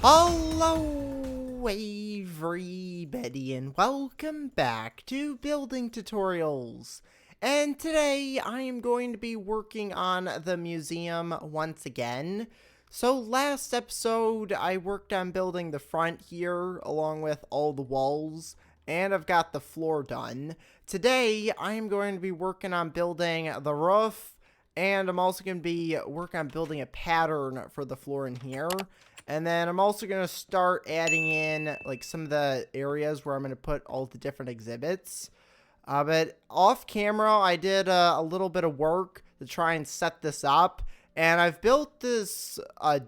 Hello everybody and welcome back to Building Tutorials. And today I am going to be working on the museum once again. So last episode I worked on building the front here along with all the walls, and I've got the floor done. Today I am going to be working on building the roof, and I'm also going to be working on building a pattern for the floor in here. And then I'm also going to start adding in like some of the areas where I'm going to put all the different exhibits. But off camera, I did a little bit of work to try and set this up. And I've built this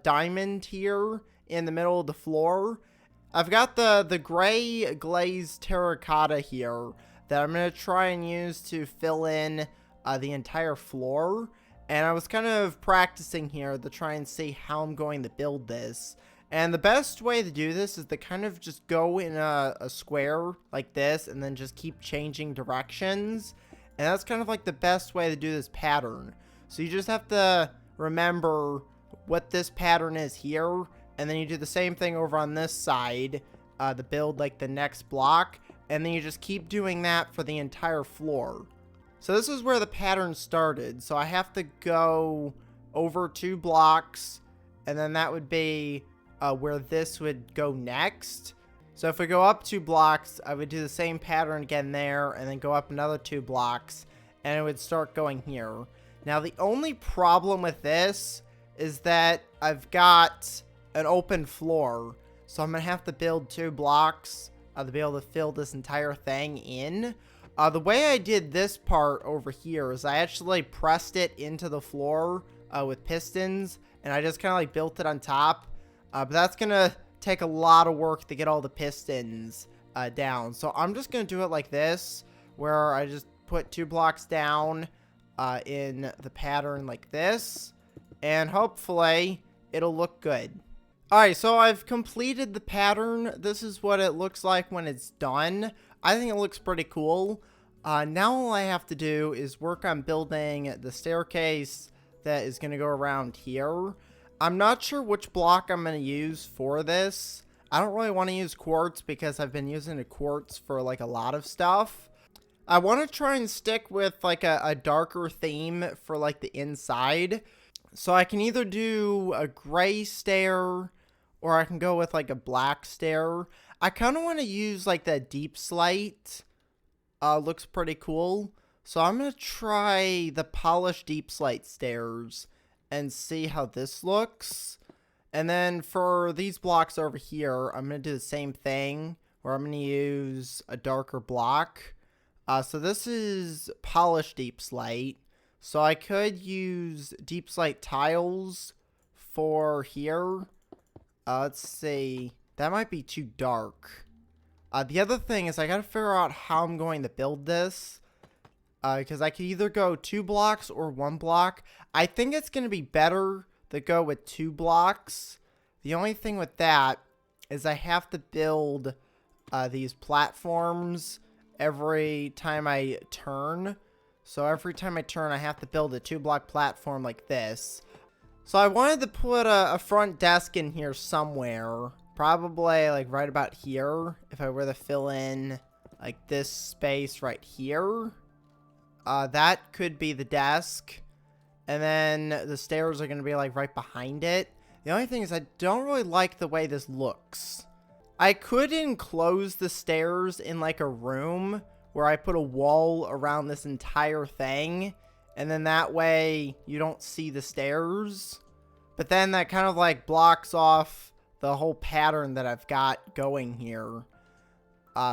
diamond here in the middle of the floor. I've got the gray glazed terracotta here that I'm going to try and use to fill in the entire floor. And I was kind of practicing here to try and see how I'm going to build this. And the best way to do this is to kind of just go in a square like this and then just keep changing directions. And that's kind of like the best way to do this pattern. So you just have to remember what this pattern is here. And then you do the same thing over on this side to build like the next block. And then you just keep doing that for the entire floor. So this is where the pattern started. So I have to go over 2 blocks, and then that would be where this would go next. So if we go up 2 blocks, I would do the same pattern again there, and then go up another 2 blocks, and it would start going here. Now the only problem with this is that I've got an open floor. So I'm going to have to build 2 blocks to be able to fill this entire thing in. The way I did this part over here is I actually pressed it into the floor with pistons, and I just kind of like built it on top. But that's going to take a lot of work to get all the pistons down. So I'm just going to do it like this, where I just put 2 blocks down in the pattern like this, and hopefully it'll look good. Alright, so I've completed the pattern. This is what it looks like when it's done. I think it looks pretty cool. Now all I have to do is work on building the staircase that is going to go around here. I'm not sure which block I'm going to use for this. I don't really want to use quartz because I've been using the quartz for like a lot of stuff. I want to try and stick with like a darker theme for like the inside. So I can either do a gray stair, or I can go with like a black stair. I kind of want to use like that deep slate. Looks pretty cool. So I'm going to try the polished deep slate stairs and see how this looks. And then for these blocks over here, I'm going to do the same thing where I'm going to use a darker block. So this is polished deep slate. So I could use deep slate tiles for here. Let's see. That might be too dark. The other thing is I gotta figure out how I'm going to build this. Because I could either go 2 blocks or 1 block. I think it's going to be better to go with 2 blocks. The only thing with that is I have to build these platforms every time I turn. So every time I turn, I have to build a 2-block platform like this. So I wanted to put a front desk in here somewhere. Probably like right about here. If I were to fill in like this space right here. That could be the desk. And then the stairs are going to be like right behind it. The only thing is I don't really like the way this looks. I could enclose the stairs in like a room where I put a wall around this entire thing. And then that way you don't see the stairs. But then that kind of like blocks off the whole pattern that I've got going here.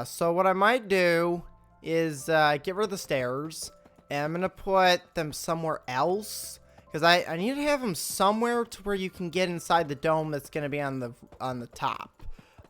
So what I might do is get rid of the stairs. And I'm going to put them somewhere else. Because I need to have them somewhere to where you can get inside the dome that's going to be on the top.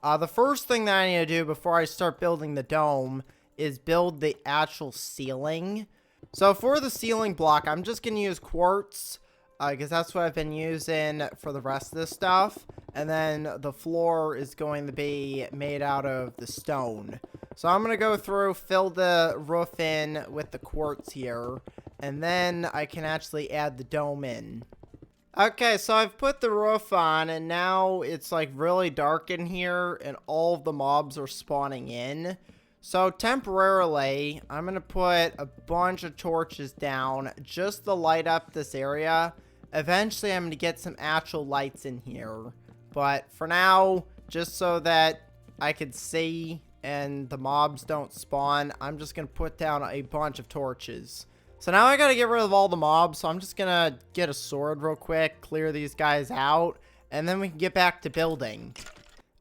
The first thing that I need to do before I start building the dome is build the actual ceiling. So for the ceiling block, I'm just going to use quartz. Because that's what I've been using for the rest of this stuff. And then the floor is going to be made out of the stone. So I'm going to go through, fill the roof in with the quartz here. And then I can actually add the dome in. Okay, so I've put the roof on and now it's like really dark in here and all of the mobs are spawning in. So temporarily, I'm going to put a bunch of torches down just to light up this area. Eventually, I'm going to get some actual lights in here. But for now, just so that I can see and the mobs don't spawn, I'm just going to put down a bunch of torches. So now I gotta get rid of all the mobs, so I'm just gonna get a sword real quick, clear these guys out, and then we can get back to building.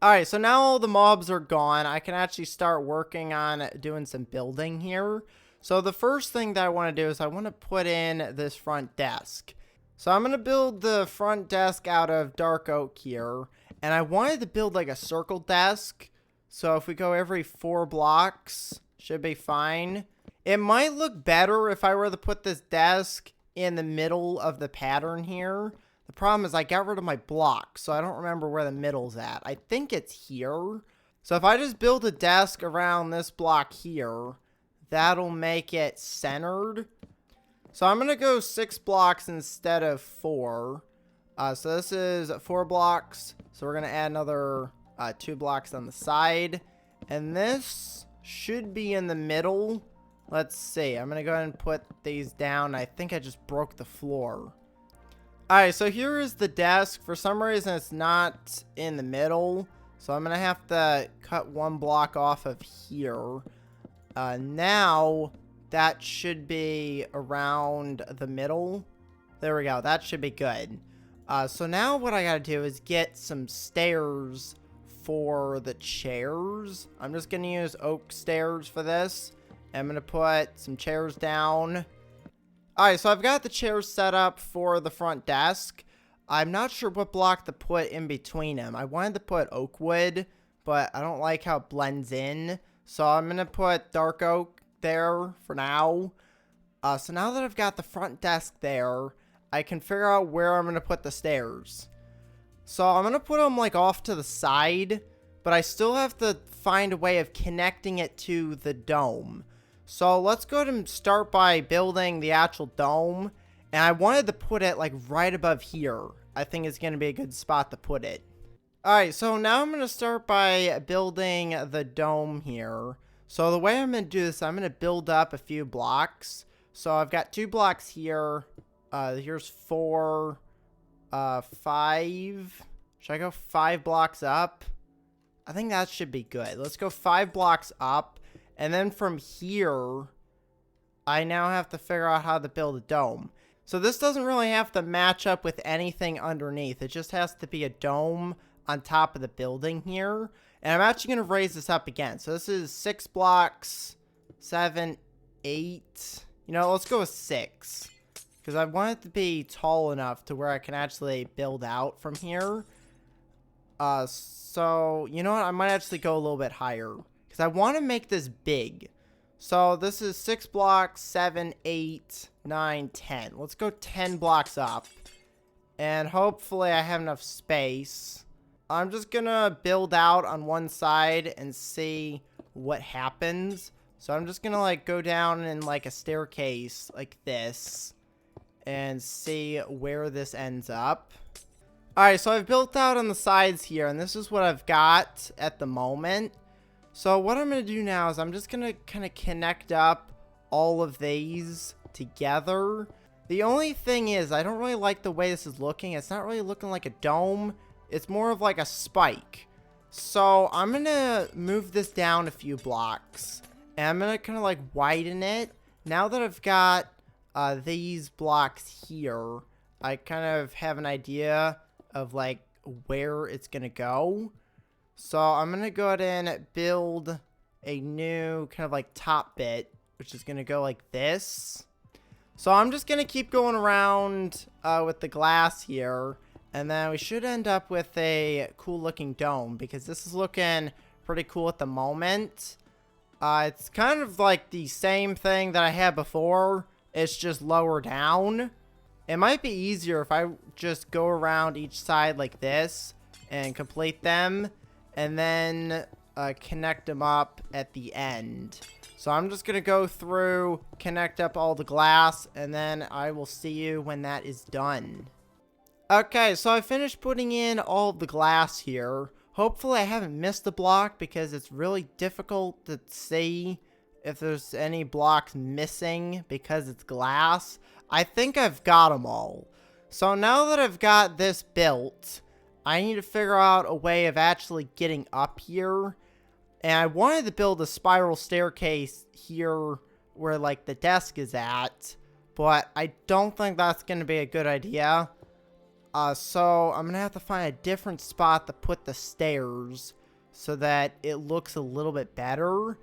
Alright, so now all the mobs are gone, I can actually start working on doing some building here. So the first thing that I want to do is I want to put in this front desk. So I'm gonna build the front desk out of dark oak here, and I wanted to build like a circle desk. So if we go every 4 blocks, should be fine. It might look better if I were to put this desk in the middle of the pattern here. The problem is I got rid of my block, so I don't remember where the middle's at. I think it's here. So if I just build a desk around this block here, that'll make it centered. So I'm going to go 6 blocks instead of 4. So this is 4 blocks. So we're going to add another 2 blocks on the side. And this should be in the middle. Let's see. I'm going to go ahead and put these down. I think I just broke the floor. Alright, so here is the desk. For some reason, it's not in the middle. So I'm going to have to cut 1 block off of here. Now, that should be around the middle. There we go. That should be good. So now what I got to do is get some stairs for the chairs. I'm just going to use oak stairs for this. I'm going to put some chairs down. Alright, so I've got the chairs set up for the front desk. I'm not sure what block to put in between them. I wanted to put oak wood, but I don't like how it blends in. So I'm going to put dark oak there for now. So now that I've got the front desk there, I can figure out where I'm going to put the stairs. So I'm going to put them like off to the side, but I still have to find a way of connecting it to the dome. So let's go ahead and start by building the actual dome. And I wanted to put it like right above here. I think it's going to be a good spot to put it. Alright, so now I'm going to start by building the dome here. So the way I'm going to do this, I'm going to build up a few blocks. So I've got 2 blocks here. Here's 4, 5. Should I go 5 blocks up? I think that should be good. Let's go 5 blocks up. And then from here, I now have to figure out how to build a dome. So this doesn't really have to match up with anything underneath. It just has to be a dome on top of the building here. And I'm actually going to raise this up again. So this is 6 blocks, 7, 8. You know, let's go with 6. Because I want it to be tall enough to where I can actually build out from here. So, you know what? I might actually go a little bit higher. Because I want to make this big. So this is 6 blocks, 7, 8, 9, 10. Let's go 10 blocks up. And hopefully I have enough space. I'm just going to build out on one side and see what happens. So I'm just going to like go down in like a staircase like this. And see where this ends up. Alright, so I've built out on the sides here. And this is what I've got at the moment. So what I'm going to do now is I'm just going to kind of connect up all of these together. The only thing is I don't really like the way this is looking. It's not really looking like a dome. It's more of like a spike. So I'm going to move this down a few blocks. And I'm going to kind of like widen it. Now that I've got these blocks here, I kind of have an idea of like where it's going to go. So I'm going to go ahead and build a new kind of like top bit, which is going to go like this. So I'm just going to keep going around with the glass here. And then we should end up with a cool looking dome because this is looking pretty cool at the moment. It's kind of like the same thing that I had before. It's just lower down. It might be easier if I just go around each side like this and complete them. And then connect them up at the end. So I'm just going to go through, connect up all the glass, and then I will see you when that is done. Okay, so I finished putting in all of the glass here. Hopefully I haven't missed a block because it's really difficult to see if there's any blocks missing because it's glass. I think I've got them all. So now that I've got this built, I need to figure out a way of actually getting up here. And I wanted to build a spiral staircase here where like the desk is at, but I don't think that's going to be a good idea. So I'm going to have to find a different spot to put the stairs so that it looks a little bit better.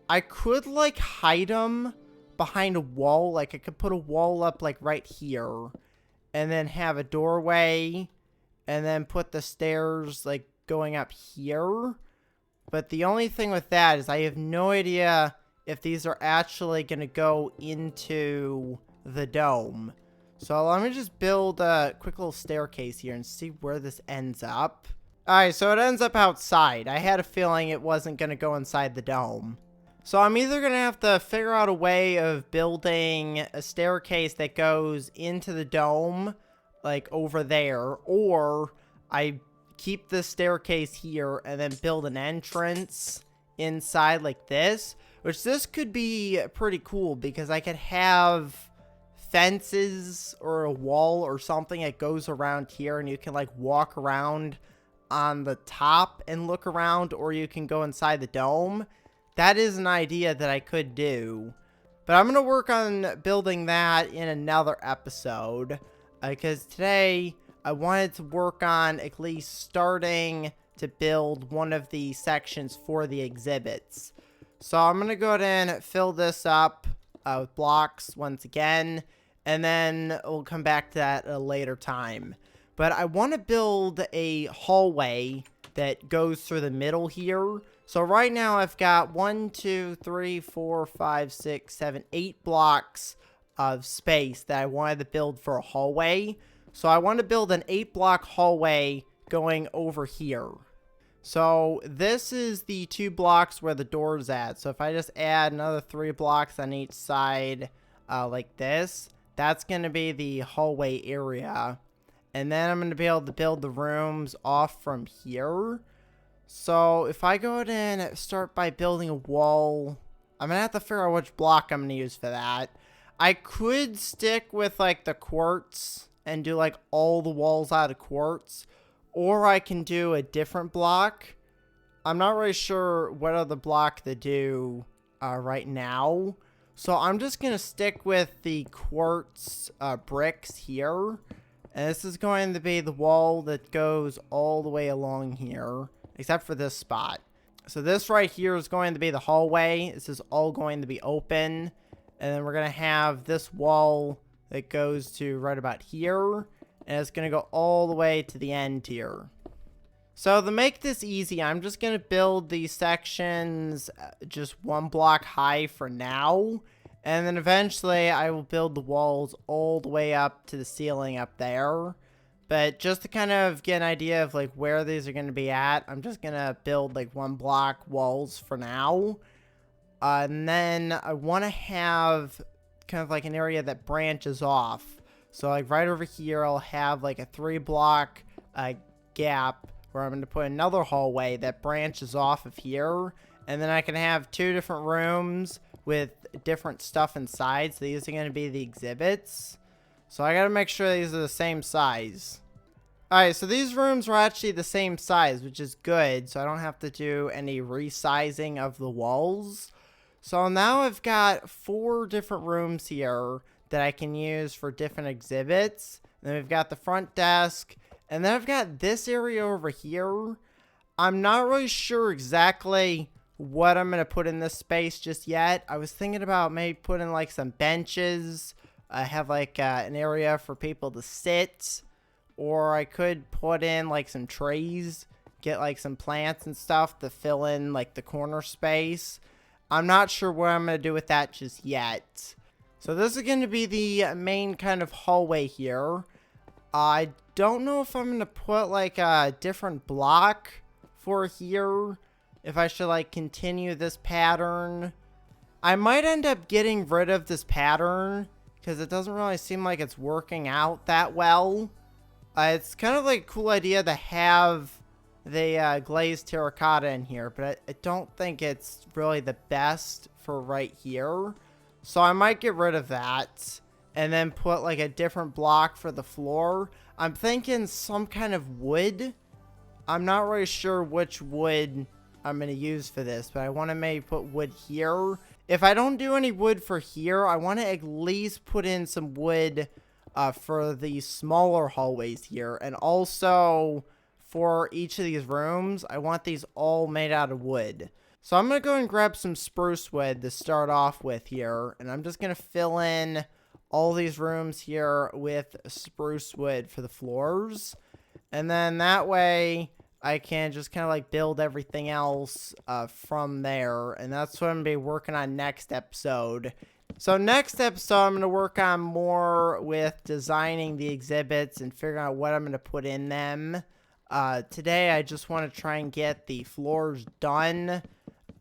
I could like hide them behind a wall. Like I could put a wall up like right here and then have a doorway and then put the stairs like going up here. But the only thing with that is I have no idea if these are actually going to go into the dome. So let me just build a quick little staircase here and see where this ends up. Alright, so it ends up outside. I had a feeling it wasn't going to go inside the dome. So I'm either going to have to figure out a way of building a staircase that goes into the dome, like over there, or I keep the staircase here and then build an entrance inside like this, which this could be pretty cool because I could have fences or a wall or something that goes around here and you can like walk around on the top and look around, or you can go inside the dome. That is an idea that I could do, but I'm going to work on building that in another episode because today I wanted to work on at least starting to build one of the sections for the exhibits. So I'm going to go ahead and fill this up with blocks once again, and then we'll come back to that at a later time. But I want to build a hallway that goes through the middle here. So right now I've got 1, 2, 3, 4, 5, 6, 7, 8 blocks of space that I wanted to build for a hallway. So I want to build an 8-block hallway going over here. So this is the 2 blocks where the door is at. So if I just add another 3 blocks on each side like this, that's going to be the hallway area. And then I'm going to be able to build the rooms off from here. So if I go ahead and start by building a wall, I'm going to have to figure out which block I'm going to use for that. I could stick with like the quartz and do like all the walls out of quartz, or I can do a different block. I'm not really sure what other block to do right now. So I'm just going to stick with the quartz bricks here. And this is going to be the wall that goes all the way along here, except for this spot. So this right here is going to be the hallway. This is all going to be open. And then we're going to have this wall that goes to right about here. And it's going to go all the way to the end here. So to make this easy, I'm just going to build these sections just 1 block high for now. And then eventually I will build the walls all the way up to the ceiling up there. But just to kind of get an idea of like where these are going to be at, I'm just going to build like 1 block walls for now. And then I want to have kind of like an area that branches off. So like right over here, I'll have like a 3 block gap where I'm going to put another hallway that branches off of here. And then I can have 2 different rooms with different stuff inside. So these are going to be the exhibits. So I got to make sure these are the same size. Alright, so these rooms are actually the same size, which is good. So I don't have to do any resizing of the walls. So now I've got 4 different rooms here that I can use for different exhibits. And then we've got the front desk. And then I've got this area over here. I'm not really sure exactly what I'm going to put in this space just yet. I was thinking about maybe putting like some benches. I have like an area for people to sit. Or I could put in like some trees. Get like some plants and stuff to fill in like the corner space. I'm not sure what I'm going to do with that just yet. So this is going to be the main kind of hallway here. I don't know if I'm going to put like a different block for here. If I should like continue this pattern. I might end up getting rid of this pattern because it doesn't really seem like it's working out that well. It's kind of like a cool idea to have the glazed terracotta in here, but I don't think it's really the best for right here. So I might get rid of that and then put like a different block for the floor. I'm thinking some kind of wood. I'm not really sure which wood I'm going to use for this, but I want to maybe put wood here. If I don't do any wood for here, I want to at least put in some wood for the smaller hallways here. And also for each of these rooms, I want these all made out of wood. So I'm going to go and grab some spruce wood to start off with here. And I'm just going to fill in all these rooms here with spruce wood for the floors. And then that way I can just kind of like build everything else from there. And that's what I'm going to be working on next episode. So next episode, I'm going to work on more with designing the exhibits and figuring out what I'm going to put in them. Today, I just want to try and get the floors done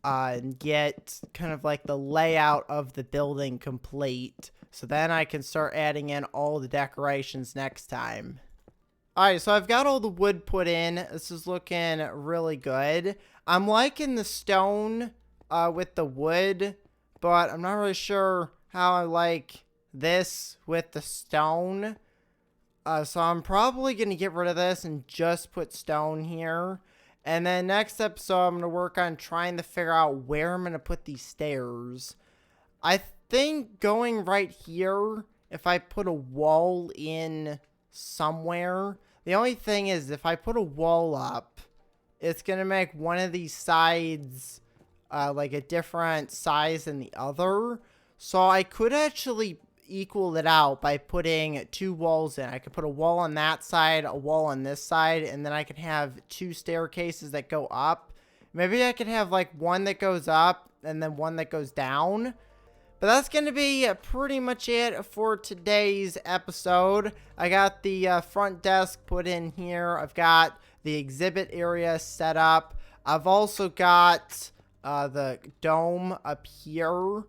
and get kind of like the layout of the building complete. So then I can start adding in all the decorations next time. Alright, so I've got all the wood put in. This is looking really good. I'm liking the stone with the wood, but I'm not really sure how I like this with the stone. So I'm probably going to get rid of this and just put stone here. And then next episode, I'm going to work on trying to figure out where I'm going to put these stairs. I think going right here, if I put a wall in somewhere. The only thing is, if I put a wall up, it's going to make one of these sides like a different size than the other. So I could actually equal it out by putting two walls in. I could put a wall on that side, a wall on this side, and then I can have two staircases that go up. Maybe I could have like one that goes up and then one that goes down. But that's going to be pretty much it for today's episode. I got the front desk put in here. I've got the exhibit area set up. I've also got the dome up here.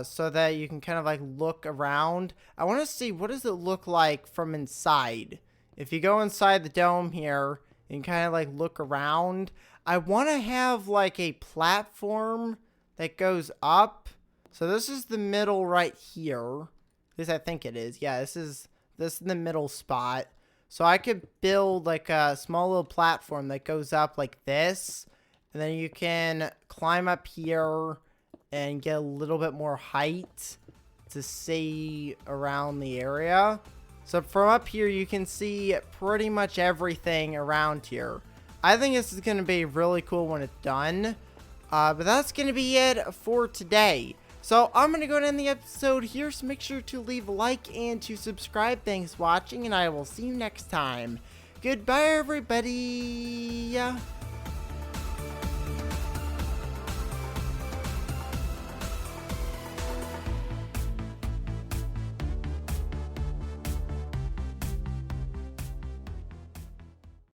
So that you can kind of like look around. I want to see, what does it look like from inside? If you go inside the dome here and kind of like look around, I want to have like a platform that goes up. So this is the middle right here. At least I think it is. Yeah, this is the middle spot. So I could build like a small little platform that goes up like this. And then you can climb up here and get a little bit more height to see around the area. So from up here, you can see pretty much everything around here. I think this is going to be really cool when it's done. But that's going to be it for today. So I'm going to go to end the episode here. So make sure to leave a like and to subscribe. Thanks for watching, and I will see you next time. Goodbye, everybody.